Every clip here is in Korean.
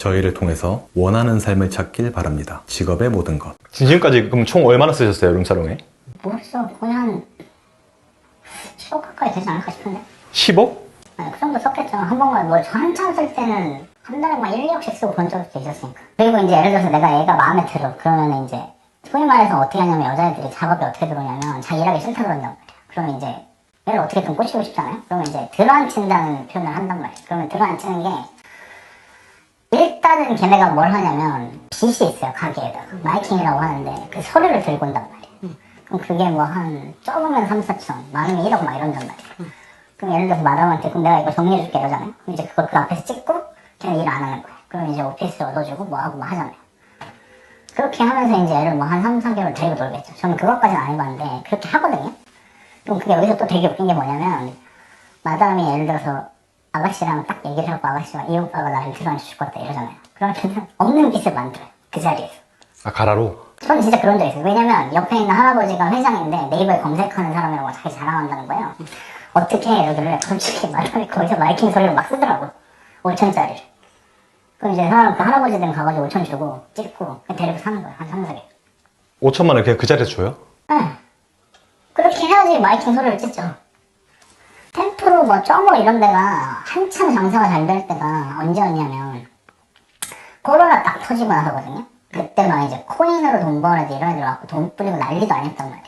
저희를 통해서 원하는 삶을 찾길 바랍니다. 직업의 모든 것. 지금까지 그럼 총 얼마나 쓰셨어요, 룸사롱에? 모르겠어. 거의 한 10억 가까이 되지 않을까 싶은데. 10억? 네, 그 정도 썼겠죠. 한 번만 뭐 저 한참 쓸 때는 한 달에 막 1, 2억씩 쓰고 본 적도 있었으니까. 그리고 이제 예를 들어서 내가 애가 마음에 들어. 그러면 이제 소위 말해서 어떻게 하냐면 여자애들이 작업이 어떻게 들어오냐면 자기 일하기 싫다 그런단 말이야. 그러면 이제 얘를 어떻게든 꼬시고 싶잖아요. 그러면 이제 들어앉힌다는 표현을 한단 말이야. 그러면 들어앉히는 게 일단은 걔네가 뭘 하냐면 빗이 있어요. 가게에다가 마이킹이라고 하는데 그 서류를 들고 온단 말이야. 그럼 그게 뭐 한 적으면 3, 4천 많으면 1억 막 이런단 말이야. 그럼 예를 들어서 마담한테 그럼 내가 이거 정리해줄게 이러잖아요. 그럼 이제 그걸 그 앞에서 찍고 걔는 일 안 하는 거야. 그럼 이제 오피스 얻어주고 뭐하고 뭐 하잖아요. 그렇게 하면서 이제 애를 뭐 한 3, 4개월 데리고 놀겠죠. 저는 그것까지는 안 해봤는데 그렇게 하거든요. 그럼 그게 여기서 또 되게 웃긴 게 뭐냐면 마담이 예를 들어서 아가씨랑 딱 얘기를 하고 아가씨가 이 오빠가 나를 들어앉혀 줄 것 같다 이러잖아요. 그러면 없는 빚을 만들어요. 그 자리에서. 아, 가라로? 저는 진짜 그런 적 있어요. 왜냐면 옆에 있는 할아버지가 회장인데 네이버에 검색하는 사람이라고 자기 자랑한다는 거예요. 어떻게 해? 이러길래 솔직히 마담이 거기서 마이킹 소리를 막 쓰더라고. 5천짜리를. 그럼 이제 사람 그 할아버지들은 가가지고 5천 주고 찍고 데리고 사는 거예요. 한 3, 4개. 5천만 원 그냥 그 자리에서 줘요? 네. 그렇게 해야지 마이킹 소리를 찍죠. 템프로 뭐 쪼모 이런 데가 한참 장사가 잘 될 때가 언제였냐면 코로나 딱 터지고 나서거든요. 그때 막 이제 코인으로 돈 버는 애들 이런 애들 와서 돈 뿌리고 난리도 아니었단 말이야.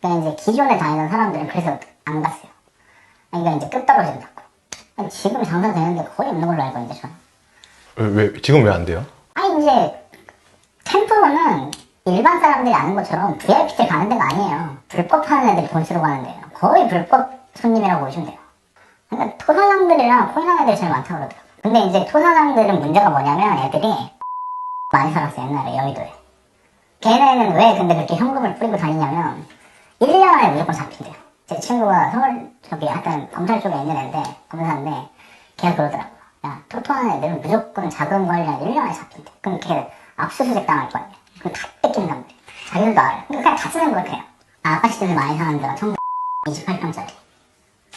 그러니까 이제 기존에 다니던 사람들은 그래서 안 갔어요. 그러니까 이제 끝 떨어진다고. 지금 장사 되는데 거의 없는 걸로 알고 있는데 저는. 왜, 지금 왜 안 돼요? 아니 이제 템프로는 일반 사람들이 아는 것처럼 VIP 때 가는 데가 아니에요. 불법 하는 애들이 돈 쓰러 가는 데예요. 거의 불법 손님이라고 보시면 돼요. 그러니까 토사장들이랑 코인하는 애들이 제일 많다고 그러더라고요. 근데 이제 토사장들은 문제가 뭐냐면 애들이 많이 살았어 옛날에 여의도에. 걔네는 왜 근데 그렇게 현금을 뿌리고 다니냐면 1년 안에 무조건 잡힌대요. 제 친구가 서울 저기 하여튼 검찰 쪽에 있는 애인데 검사인데 걔가 그러더라고요. 야 토토하는 애들은 무조건 자금 관리한 1년 안에 잡힌대. 그럼 걔 압수수색 당할 거 아니야. 그럼 다 뺏긴단 말이야. 자기들도 알아요. 그러니까 그냥 다 쓰는 거 같아요. 아가씨들이 많이 사는 데가 28평짜리.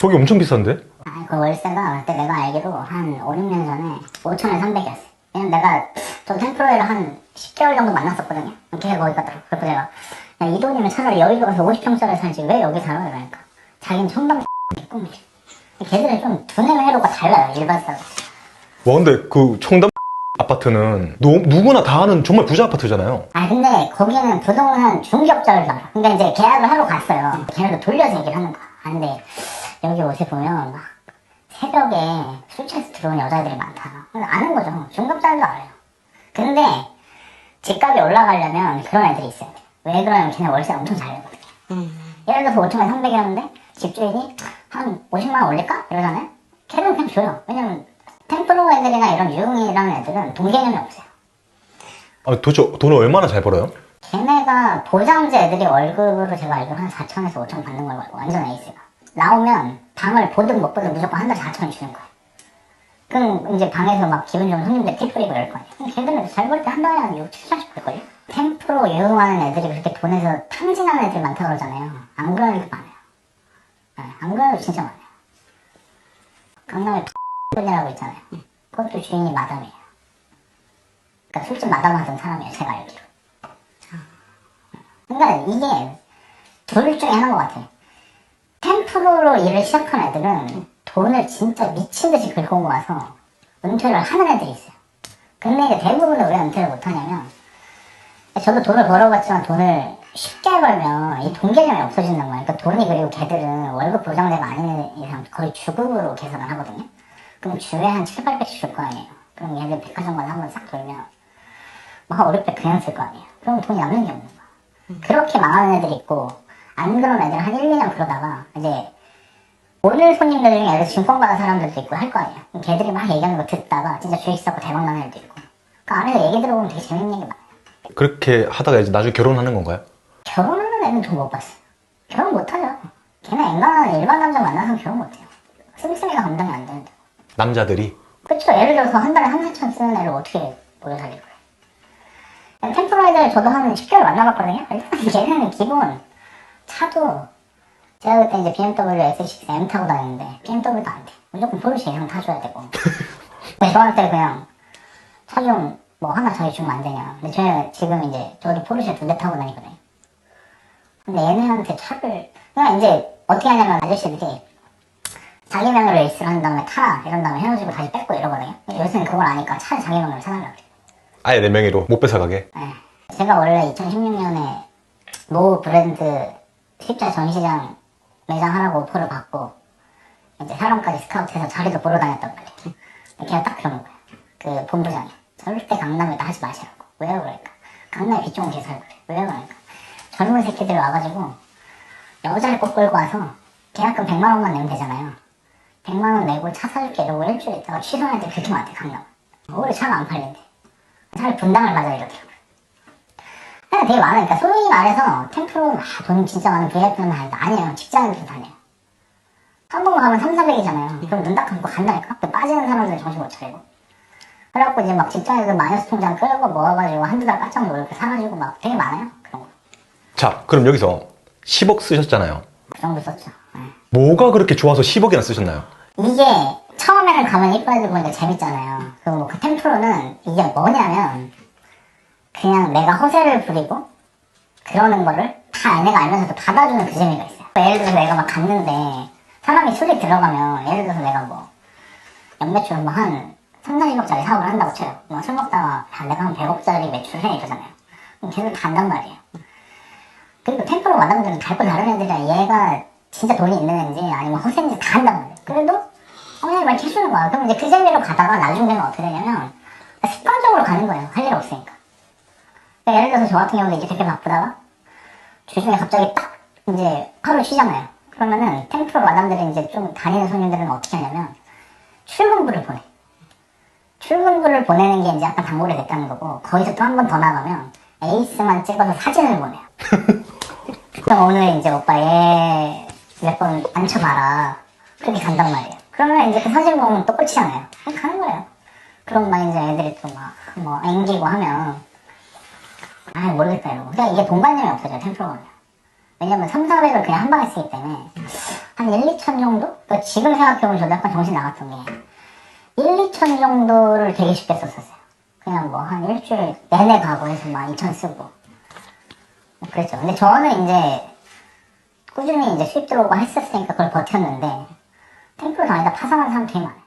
거기 엄청 비싼데? 아, 그 월세가 그때 내가 알기로 한 5, 6년 전에 5천에 300이었어. 왜냐면 내가 저 템프로에를 한 10개월 정도 만났었거든요. 걔가 거기 갔더라고. 그래서 내가 야, 이 돈이면 차라리 여의도 가서 50평짜리 살지 왜 여기 살아? 이러니까 자기는 청담 꿈이래. 걔들은 좀 두뇌 회로가 달라요. 일반 사람. 와, 근데 그 청담 아파트는 누구나 다 아는 정말 부자 아파트잖아요. 아 근데 거기는 부동산 중개업자를 알아. 그러니까 이제 계약을 하러 갔어요. 걔네도 돌려서 얘기를 하는 거야. 아, 근데 여기 옷에 보면 막 새벽에 술 취해서 들어온 여자애들이 많다. 아는 거죠. 중개업자들도 알아요. 근데 집값이 올라가려면 그런 애들이 있어요. 왜 그러냐면 걔네 월세 엄청 잘 내거든요. 예를 들어서 5천에 300이었는데 집주인이 한 50만 원 올릴까? 이러잖아요. 걔는 그냥 줘요. 왜냐면 템플로 애들이나 이런 유흥이라는 애들은 돈 개념이 없어요. 아, 도대체 돈을 얼마나 잘 벌어요? 걔네가 보장제 애들이 월급으로 제가 알기로 한 4천에서 5천 받는 걸로 알고 완전 에이스가. 나오면 방을 보든 못 보든 무조건 한 달에 4천을 주는 거예요. 그럼 이제 방에서 막 기분 좋은 손님들 팁 뿌리고 이럴 거 아니에요. 그럼 걔들은 잘 벌 때 한 달에 한 6, 7, 40 벌걸요? 템프로 유흥하는 애들이 그렇게 돈에서 탕진하는 애들이 많다고 그러잖아요. 안 그런 애들 많아요. 네, 안 그런 애들 진짜 많아요. 강남에 X이라고 있잖아요. 그것도 주인이 마담이에요. 그러니까 술집 마담 하던 사람이에요. 제가 알기로. 그러니까 이게 둘 중에 하나인 것 같아요. 템프로로 일을 시작한 애들은 돈을 진짜 미친 듯이 긁고 모아서 은퇴를 하는 애들이 있어요. 근데 이제 대부분은 왜 은퇴를 못하냐면 저도 돈을 벌어봤지만 돈을 쉽게 벌면 이 돈 개념이 없어진단 말이에요. 그러니까 돈이 그리고 걔들은 월급 보장제가 아닌 이상 거의 주급으로 계산을 하거든요. 그럼 주에 한 7, 800씩 줄 거 아니에요. 그럼 얘들 백화점만 한번 싹 돌면 막 5, 600 그냥 쓸 거 아니에요. 그럼 돈이 남는 게 없는 거야. 그렇게 망하는 애들이 있고 안 그런 애들은 한 1, 2년 그러다가 이제 오늘 손님들 중에 애들 증권받은 사람들도 있고 할 거 아니에요. 걔들이 막 얘기하는 거 듣다가 진짜 주식 사고 대박 나는 애도 있고. 그 안에서 얘기 들어보면 되게 재밌는 얘기 많아요. 그렇게 하다가 이제 나중에 결혼하는 건가요? 결혼하는 애는 돈 못 봤어요. 결혼 못하죠. 걔네 인간은 일반 남자 만나서 결혼 못해요. 씀씀이가 감당이 안 되는데. 남자들이? 그쵸. 예를 들어서 한 달에 3, 4천 쓰는 애를 어떻게 오래 살릴 거예요. 템프로 애들 저도 한 10개월 만나봤거든요. 얘네는 기본 차도 제가 그때 이제 BMW S6 M 타고 다니는데 BMW도 안 돼. 무조건 포르쉐 이상 타줘야 되고. 저한테 그냥 차좀 뭐 하나 저희 주면 안 되냐. 근데 저희가 지금 이제 저도 포르쉐 2대 타고 다니거든요. 근데 얘네한테 차를 그냥 이제 어떻게 하냐면 아저씨들이 자기 명의로 레이스를 한 다음에 타라 이런 다음에 헤어지고 다시 뺏고 이러거든요. 요새는 그걸 아니까 차를 자기 명의로 사달라고 그래요. 아예 내 명의로 못 뺏어가게. 네. 제가 원래 2016년에 모 브랜드 십자 전시장 매장 하라고 오퍼를 받고 이제 사람까지 스카우트해서 자리도 보러 다녔단 말이에요. 걔가 딱 그러는 거예요. 그 본부장이 절대 강남에다 하지 마시라고. 왜 그럴까? 강남에 빚 좋은 게 살고 그래. 왜 그럴까? 젊은 새끼들 와가지고 여자를 꼭 끌고 와서 계약금 100만 원만 내면 되잖아요. 100만 원 내고 차 사줄게 이러고 일주일 있다가 취소할 때 그렇게 많대 강남. 오히려 차가 안 팔린대. 차라리 분당을 가자 이러더라고요. 그냥 되게 많으니까 소위 말해서 템프로 돈 진짜 많은 VIP는 아니에요. 직장인들 다녀요. 한 번 가면 3,400이잖아요. 그럼 눈 딱 감고 간다니까? 또 빠지는 사람들은 정신 못 차리고. 그래갖고 이제 막 직장에서 마이너스 통장 끌고 모아가지고 한두 달 바짝 놀고 사가지고 막 되게 많아요. 그런 거. 자, 그럼 여기서 10억 쓰셨잖아요. 그 정도 썼죠. 네. 뭐가 그렇게 좋아서 10억이나 쓰셨나요? 이게 처음에는 가면 이쁜 애들 보니까 재밌잖아요. 그리고 그 템프로는 이게 뭐냐면 그냥 내가 허세를 부리고 그러는 거를 다 얘네가 알면서도 받아주는 그 재미가 있어요. 예를 들어서 내가 막 갔는데 사람이 술이 들어가면 예를 들어서 내가 뭐 연매출 뭐 한 3, 40억짜리 사업을 한다고 쳐요. 뭐 술 먹다가 내가 한 100억짜리 매출해 이러잖아요. 그럼 걔들 다 안단 말이에요. 그리고 템프로 마담들은 달고 다른 애들이야. 얘가 진짜 돈이 있는 애인지 아니면 허세인지 다 한단 말이에요. 그래도 그냥 막 해주는 거야. 그럼 이제 그 재미로 가다가 나중 되면 어떻게 되냐면 습관적으로 가는 거예요. 할 일 없으니까. 그러니까 예를 들어서 저 같은 경우도 이제 되게 바쁘다가 주중에 갑자기 딱 이제 하루 쉬잖아요. 그러면은 템프로 마담들이 이제 좀 다니는 손님들은 어떻게 하냐면 출근부를 보내. 출근부를 보내는 게 이제 약간 단골이 됐다는 거고 거기서 또 한 번 더 나가면 에이스만 찍어서 사진을 보내요. 그럼 오늘 이제 오빠 얘 몇 번 앉혀봐라. 그렇게 간단 말이에요. 그러면 이제 그 사진 보면 또 끝이잖아요. 그냥 가는 거예요. 그럼 막 이제 애들이 또 막 뭐 앵기고 하면 아 모르겠다 이러고. 그냥 이게 돈관념이 없어져요. 템프로가. 왜냐면 3, 400을 그냥 한 방에 쓰기 때문에 한 1, 2천 정도? 또 지금 생각해보면 저도 약간 정신 나갔던 게 1, 2천 정도를 되게 쉽게 썼었어요. 그냥 뭐 한 일주일 내내 가고 해서 막 2천 쓰고 뭐 그랬죠. 근데 저는 이제 꾸준히 이제 수입 들어오고 했었으니까 그걸 버텼는데 템프로 다니다 파산한 사람 되게 많아요.